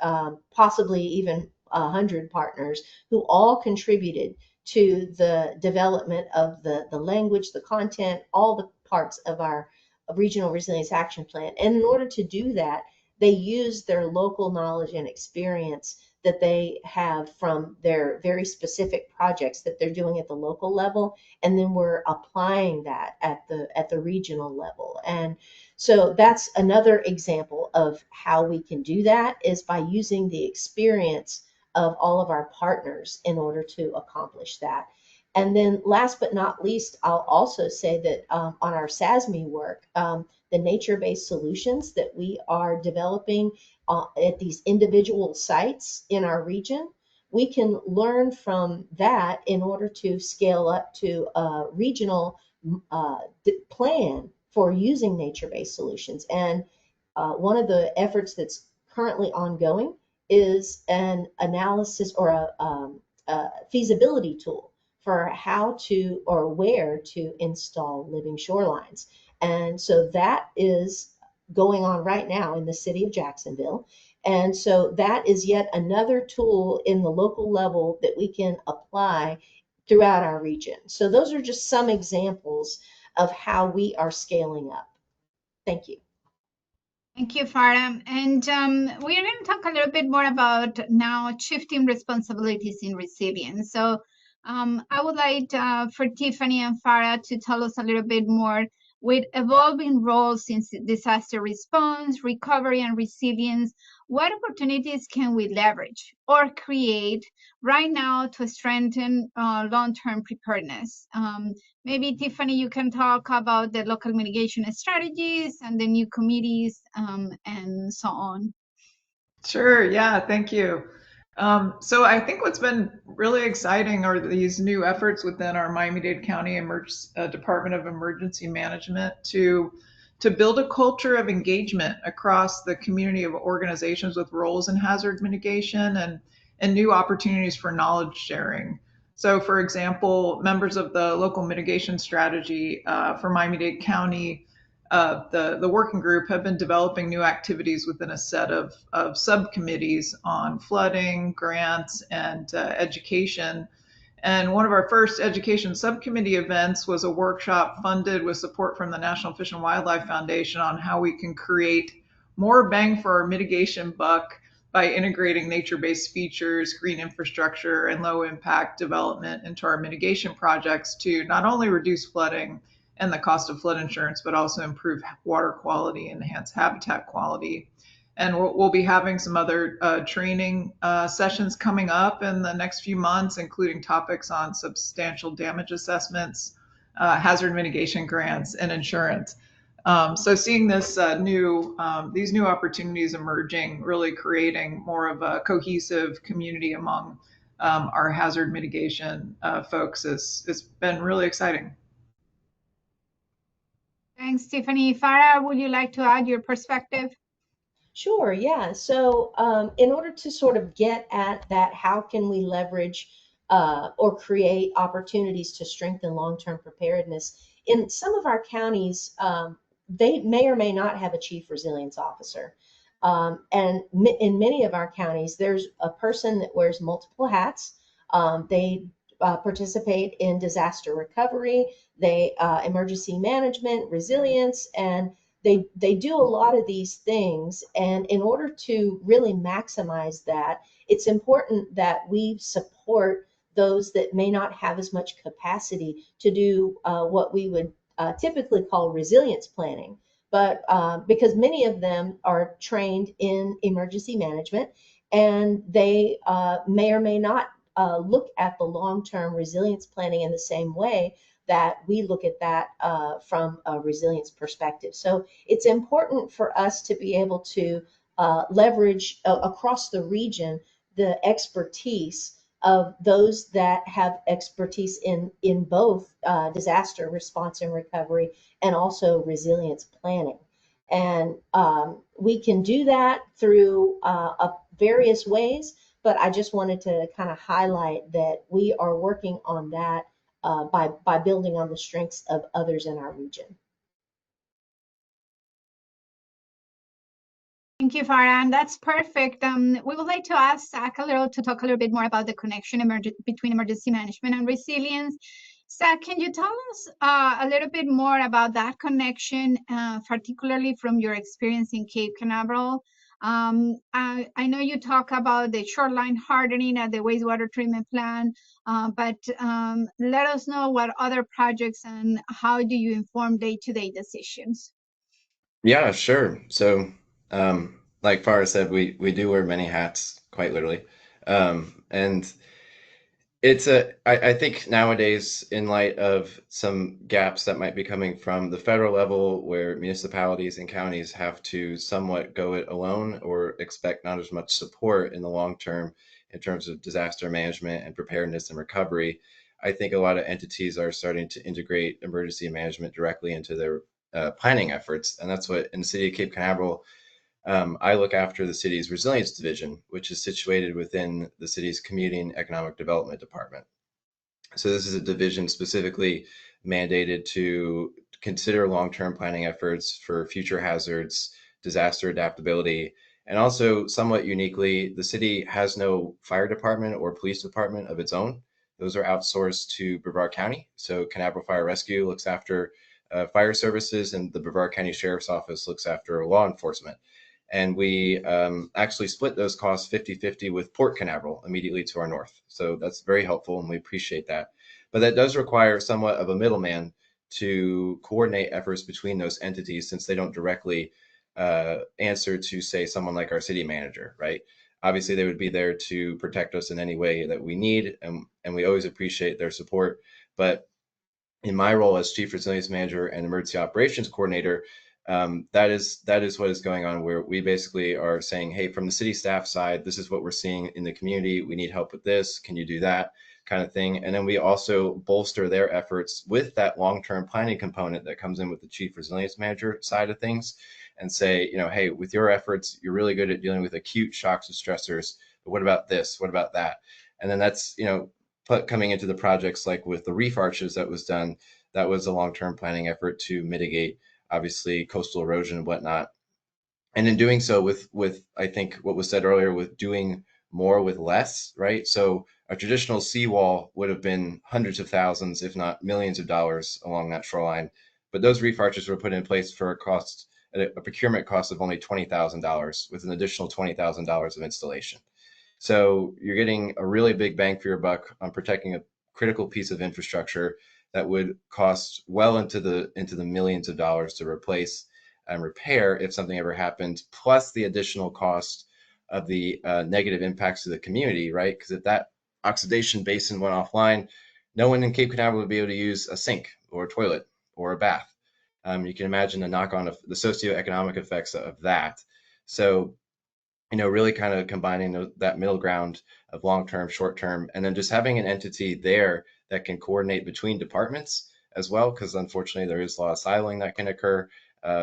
possibly even 100 partners who all contributed to the development of the language, the content, all the parts of our Regional Resilience Action Plan. And in order to do that, they used their local knowledge and experience that they have from their very specific projects that they're doing at the local level, and then we're applying that at the regional level. And so that's another example of how we can do that, is by using the experience of all of our partners in order to accomplish that. And then last but not least, I'll also say that on our SASME work, the nature-based solutions that we are developing at these individual sites in our region, we can learn from that in order to scale up to a regional plan for using nature-based solutions. And one of the efforts that's currently ongoing is an analysis or a feasibility tool for how to or where to install living shorelines. And so that is going on right now in the city of Jacksonville. And so that is yet another tool in the local level that we can apply throughout our region. So those are just some examples of how we are scaling up. Thank you. Thank you, Fara. And we're going to talk a little bit more about now shifting responsibilities in resilience. So I would like for Tiffany and Fara to tell us a little bit more with evolving roles in disaster response, recovery, and resilience. What opportunities can we leverage or create right now to strengthen long-term preparedness? Maybe Tiffany, you can talk about the local mitigation strategies and the new committees and so on. Sure. Yeah. Thank you. So I think what's been really exciting are these new efforts within our Miami-Dade County Department of Emergency Management to build a culture of engagement across the community of organizations with roles in hazard mitigation and new opportunities for knowledge sharing. So, for example, members of the local mitigation strategy for Miami-Dade County, the working group, have been developing new activities within a set of subcommittees on flooding, grants, and education. And one of our first education subcommittee events was a workshop funded with support from the National Fish and Wildlife Foundation on how we can create more bang for our mitigation buck by integrating nature-based features, green infrastructure, and low-impact development into our mitigation projects to not only reduce flooding and the cost of flood insurance, but also improve water quality, enhance habitat quality. And we'll be having some other training sessions coming up in the next few months, including topics on substantial damage assessments, hazard mitigation grants, and insurance. So seeing these new opportunities emerging, really creating more of a cohesive community among our hazard mitigation folks has been really exciting. Thanks, Tiffany. Fara, would you like to add your perspective? Sure, yeah. So in order to sort of get at that, how can we leverage or create opportunities to strengthen long-term preparedness? In some of our counties, they may or may not have a chief resilience officer. And in many of our counties, there's a person that wears multiple hats. They participate in disaster recovery, emergency management, resilience, and they do a lot of these things. And in order to really maximize that, it's important that we support those that may not have as much capacity to do what we would typically call resilience planning. But because many of them are trained in emergency management, and they may or may not look at the long-term resilience planning in the same way that we look at that from a resilience perspective. So it's important for us to be able to leverage across the region the expertise of those that have expertise in both disaster response and recovery, and also resilience planning. And we can do that through various ways, but I just wanted to kind of highlight that we are working on that by building on the strengths of others in our region. Thank you, Farah, and that's perfect. We would like to ask Zach to talk a little bit more about the connection between emergency management and resilience. Zach, can you tell us a little bit more about that connection, particularly from your experience in Cape Canaveral? I know you talk about the shoreline hardening at the wastewater treatment plant, but let us know what other projects and how do you inform day-to-day decisions? Yeah, sure. So, like Fara said, we do wear many hats, quite literally. And I think nowadays, in light of some gaps that might be coming from the federal level, where municipalities and counties have to somewhat go it alone or expect not as much support in the long term in terms of disaster management and preparedness and recovery, I think a lot of entities are starting to integrate emergency management directly into their planning efforts. And that's what in the city of Cape Canaveral, I look after the city's resilience division, which is situated within the city's community and economic development department. So this is a division specifically mandated to consider long-term planning efforts for future hazards, disaster adaptability, and also somewhat uniquely, the city has no fire department or police department of its own. Those are outsourced to Brevard County. So Canaveral Fire Rescue looks after fire services, and the Brevard County Sheriff's Office looks after law enforcement. And we actually split those costs 50-50 with Port Canaveral immediately to our north. So that's very helpful, and we appreciate that. But that does require somewhat of a middleman to coordinate efforts between those entities, since they don't directly answer to, say, someone like our city manager, right? Obviously, they would be there to protect us in any way that we need, and we always appreciate their support. But in my role as chief resilience manager and emergency operations coordinator, that is what is going on, where we basically are saying, hey, from the city staff side, this is what we're seeing in the community. We need help with this. Can you do that kind of thing? And then we also bolster their efforts with that long-term planning component that comes in with the chief resilience manager side of things, and say, hey, with your efforts, you're really good at dealing with acute shocks and stressors, but what about this? What about that? And then that's, coming into the projects like with the reef arches that was done, that was a long-term planning effort to mitigate, obviously, coastal erosion and whatnot. And in doing so, with I think what was said earlier, with doing more with less, right? So a traditional seawall would have been hundreds of thousands, if not millions of dollars along that shoreline. But those reef arches were put in place for a procurement cost of only $20,000 with an additional $20,000 of installation. So you're getting a really big bang for your buck on protecting a critical piece of infrastructure that would cost well into the millions of dollars to replace and repair if something ever happened, plus the additional cost of the negative impacts to the community, right? Because if that oxidation basin went offline, no one in Cape Canaveral would be able to use a sink or a toilet or a bath. You can imagine the knock-on of the socioeconomic effects of that. So really kind of combining that middle ground of long-term, short-term, and then just having an entity there that can coordinate between departments as well, because unfortunately there is a lot of siloing that can occur.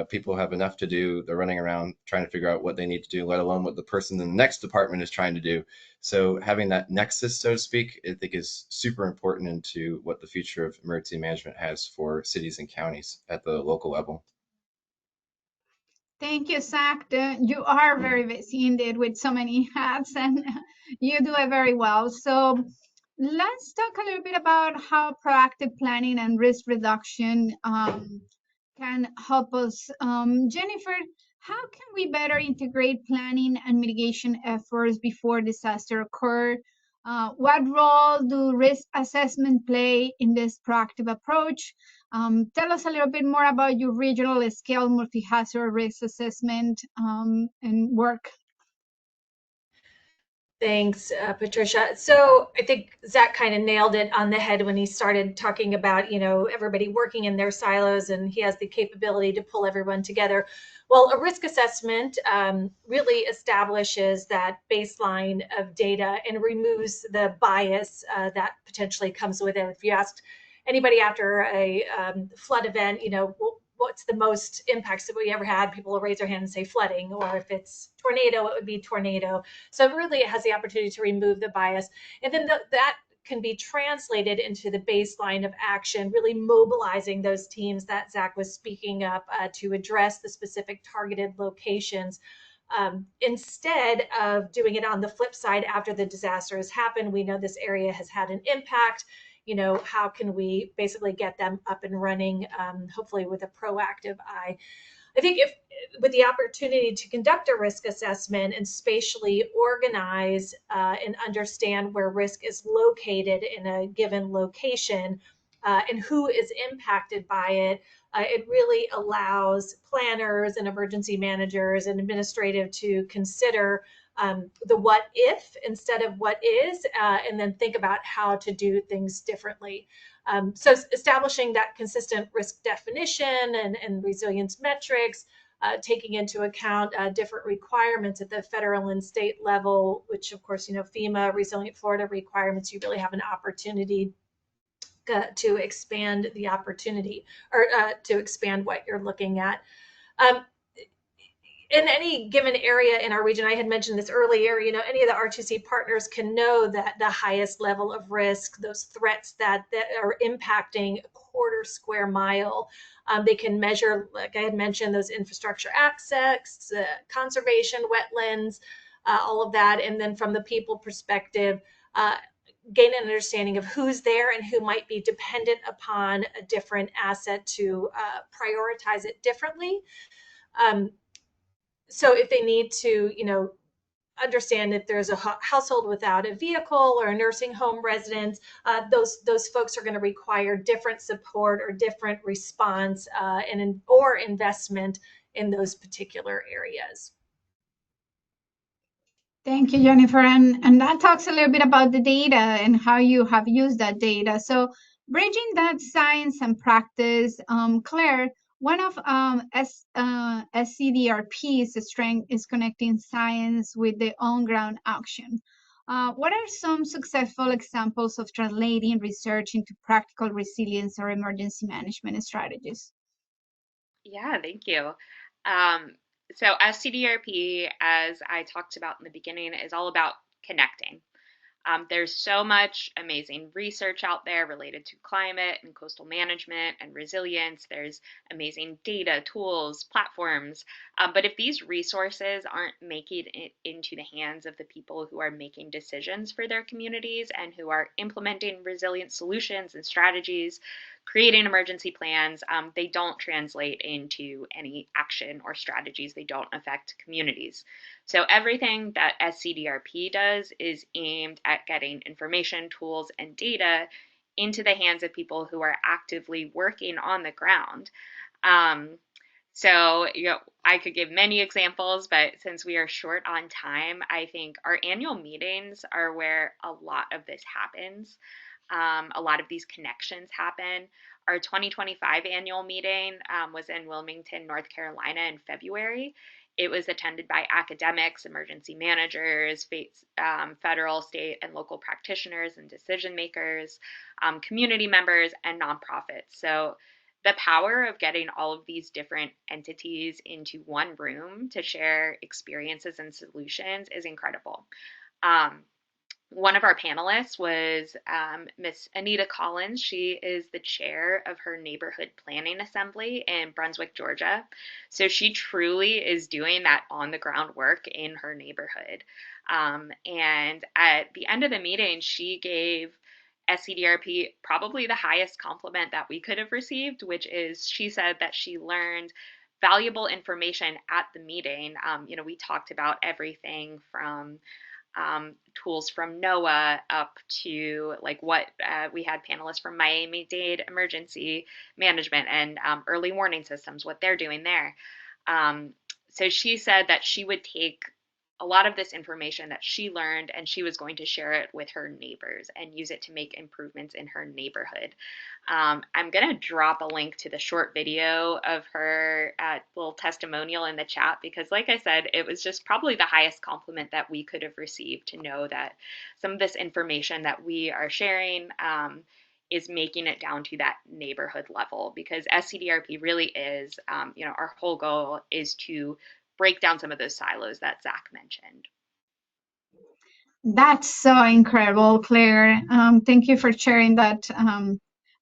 People have enough to do. They're running around trying to figure out what they need to do, let alone what the person in the next department is trying to do. So having that nexus, so to speak, I think is super important into what the future of emergency management has for cities and counties at the local level. Thank you, Zach. You are very busy indeed with so many hats, and you do it very well. So let's talk a little bit about how proactive planning and risk reduction can help us. Jenifer, how can we better integrate planning and mitigation efforts before disaster occur? What role do risk assessment play in this proactive approach? Tell us a little bit more about your regional scale multi-hazard risk assessment and work. Thanks, Patricia. So I think Zach kind of nailed it on the head when he started talking about, everybody working in their silos, and he has the capability to pull everyone together. Well, a risk assessment really establishes that baseline of data and removes the bias that potentially comes with it. If you asked anybody after a flood event, what's the most impacts that we ever had, people will raise their hand and say flooding, or if it's tornado, it would be tornado. So really it has the opportunity to remove the bias. And then that can be translated into the baseline of action, really mobilizing those teams that Zach was speaking up to address the specific targeted locations. Instead of doing it on the flip side after the disaster has happened, we know this area has had an impact. How can we basically get them up and running, hopefully with a proactive eye? I think if with the opportunity to conduct a risk assessment and spatially organize and understand where risk is located in a given location and who is impacted by it, it really allows planners and emergency managers and administrative to consider the what if instead of what is, and then think about how to do things differently. So establishing that consistent risk definition and resilience metrics, taking into account different requirements at the federal and state level, which of course, FEMA, Resilient Florida requirements, you really have an opportunity to expand the opportunity or to expand what you're looking at. In any given area in our region, I had mentioned this earlier, any of the R2C partners can know that the highest level of risk, those threats that are impacting a quarter square mile, they can measure, like I had mentioned, those infrastructure access, conservation, wetlands, all of that. And then from the people perspective, gain an understanding of who's there and who might be dependent upon a different asset to prioritize it differently. So if they need to, understand if there's a household without a vehicle or a nursing home residence, those folks are going to require different support or different response or investment in those particular areas. Thank you, Jenifer. And that talks a little bit about the data and how you have used that data. So bridging that science and practice, Claire, one of SCDRP's strength is connecting science with the on-ground action. What are some successful examples of translating research into practical resilience or emergency management strategies? Yeah, thank you. So SCDRP, as I talked about in the beginning, is all about connecting. There's so much amazing research out there related to climate and coastal management and resilience. There's amazing data, tools, platforms. But if these resources aren't making it into the hands of the people who are making decisions for their communities and who are implementing resilient solutions and strategies, creating emergency plans, they don't translate into any action or strategies. They don't affect communities. So everything that SCDRP does is aimed at getting information, tools, and data into the hands of people who are actively working on the ground. So, I could give many examples, but since we are short on time, I think our annual meetings are where a lot of this happens. A lot of these connections happen. Our 2025 annual meeting was in Wilmington, North Carolina in February. It was attended by academics, emergency managers, federal, state, and local practitioners and decision makers, community members, and nonprofits. So the power of getting all of these different entities into one room to share experiences and solutions is incredible. One of our panelists was Miss Anita Collins. She is the chair of her neighborhood planning assembly in Brunswick, Georgia. So she truly is doing that on the ground work in her neighborhood. And at the end of the meeting, she gave SCDRP probably the highest compliment that we could have received, which is she said that she learned valuable information at the meeting. We talked about everything from tools from NOAA up to like what we had panelists from Miami-Dade emergency management and early warning systems, what they're doing there. So she said that she would take a lot of this information that she learned and she was going to share it with her neighbors and use it to make improvements in her neighborhood. I'm going to drop a link to the short video of her little testimonial in the chat because, like I said, it was just probably the highest compliment that we could have received to know that some of this information that we are sharing is making it down to that neighborhood level, because SCDRP really is, our whole goal is to break down some of those silos that Zach mentioned. That's so incredible, Claire. Thank you for sharing that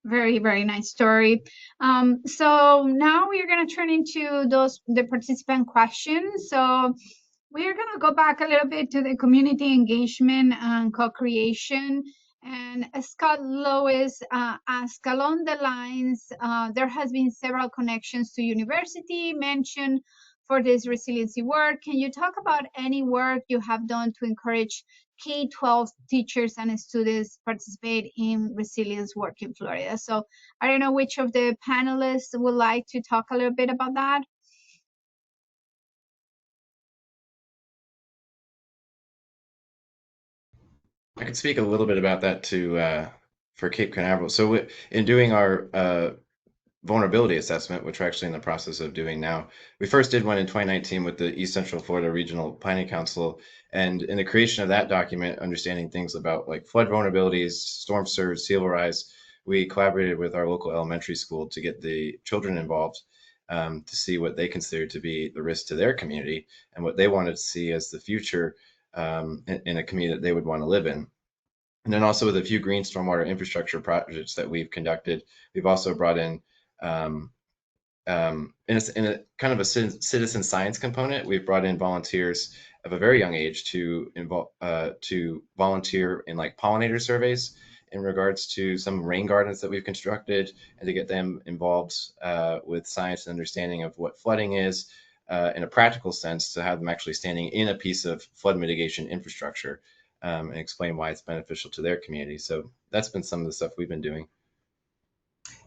very, very nice story. So now we are going to turn into the participant questions. So we are going to go back a little bit to the community engagement and co-creation. And Scott Lewis asked, along the lines, there has been several connections to university mentioned for this resiliency work. Can you talk about any work you have done to encourage K-12 teachers and students participate in resilience work in Florida? So I don't know which of the panelists would like to talk a little bit about that. I can speak a little bit about that for Cape Canaveral. So in doing our vulnerability assessment, which we're actually in the process of doing now, we first did one in 2019 with the East Central Florida Regional Planning Council. And in the creation of that document, understanding things about like flood vulnerabilities, storm surge, sea level rise, we collaborated with our local elementary school to get the children involved to see what they considered to be the risk to their community and what they wanted to see as the future in a community that they would want to live in. And then also with a few green stormwater infrastructure projects that we've conducted, we've also brought in in a kind of a citizen science component. We've brought in volunteers of a very young age to volunteer in like pollinator surveys in regards to some rain gardens that we've constructed, and to get them involved with science and understanding of what flooding is in a practical sense, to have them actually standing in a piece of flood mitigation infrastructure and explain why it's beneficial to their community. So that's been some of the stuff we've been doing.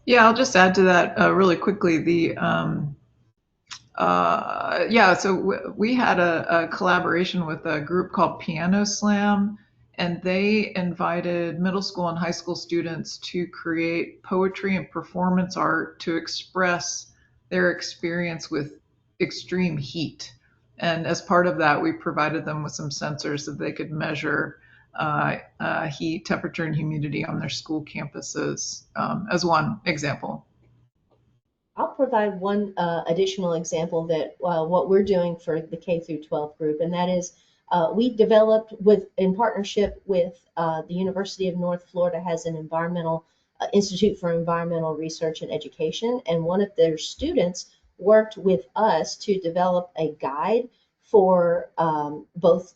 Yeah, I'll just add to that really quickly. We had a collaboration with a group called Piano Slam, and they invited middle school and high school students to create poetry and performance art to express their experience with extreme heat. And as part of that, we provided them with some sensors that they could measure heat, temperature, and humidity on their school campuses as one example. I'll provide one additional example that what we're doing for the K through 12 group, and that is we developed in partnership with the University of North Florida has an environmental Institute for Environmental Research and Education, and one of their students worked with us to develop a guide for both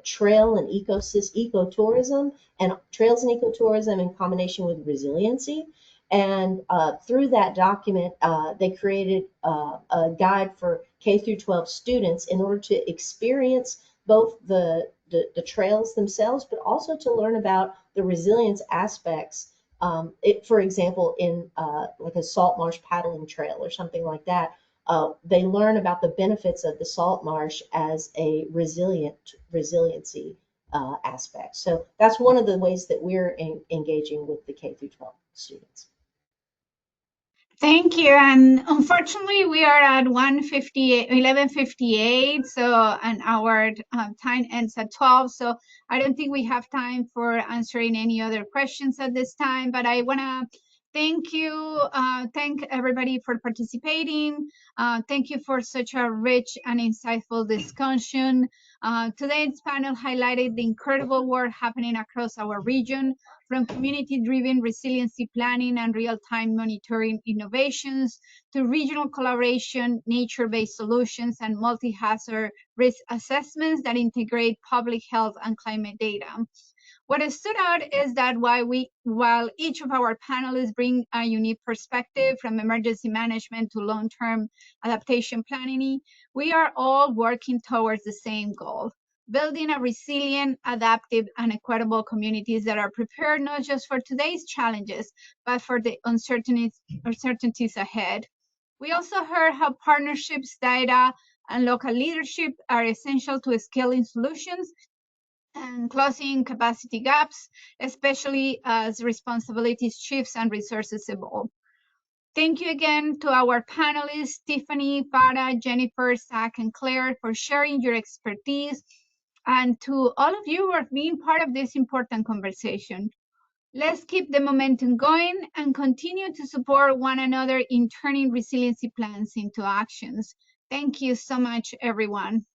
trail and ecotourism, and trails and ecotourism in combination with resiliency. And through that document, they created a guide for K through 12 students in order to experience both the trails themselves, but also to learn about the resilience aspects. For example, in like a salt marsh paddling trail or something like that, they learn about the benefits of the salt marsh as a resiliency aspect. So that's one of the ways that we're engaging with the K through 12 students. Thank you. And unfortunately, we are at 11:58, and our time ends at 12. So I don't think we have time for answering any other questions at this time. But I want to thank you, thank everybody for participating. Thank you for such a rich and insightful discussion. Today's panel highlighted the incredible work happening across our region, from community-driven resiliency planning and real-time monitoring innovations to regional collaboration, nature-based solutions, and multi-hazard risk assessments that integrate public health and climate data. What has stood out is that while each of our panelists bring a unique perspective, from emergency management to long-term adaptation planning, we are all working towards the same goal: building a resilient, adaptive, and equitable communities that are prepared not just for today's challenges, but for the uncertainties ahead. We also heard how partnerships, data, and local leadership are essential to scaling solutions and closing capacity gaps, especially as responsibilities shifts and resources evolve. Thank you again to our panelists, Tiffany, Fara, Jenifer, Zach, and Claire, for sharing your expertise, and to all of you for being part of this important conversation. Let's keep the momentum going and continue to support one another in turning resiliency plans into actions. Thank you so much, everyone.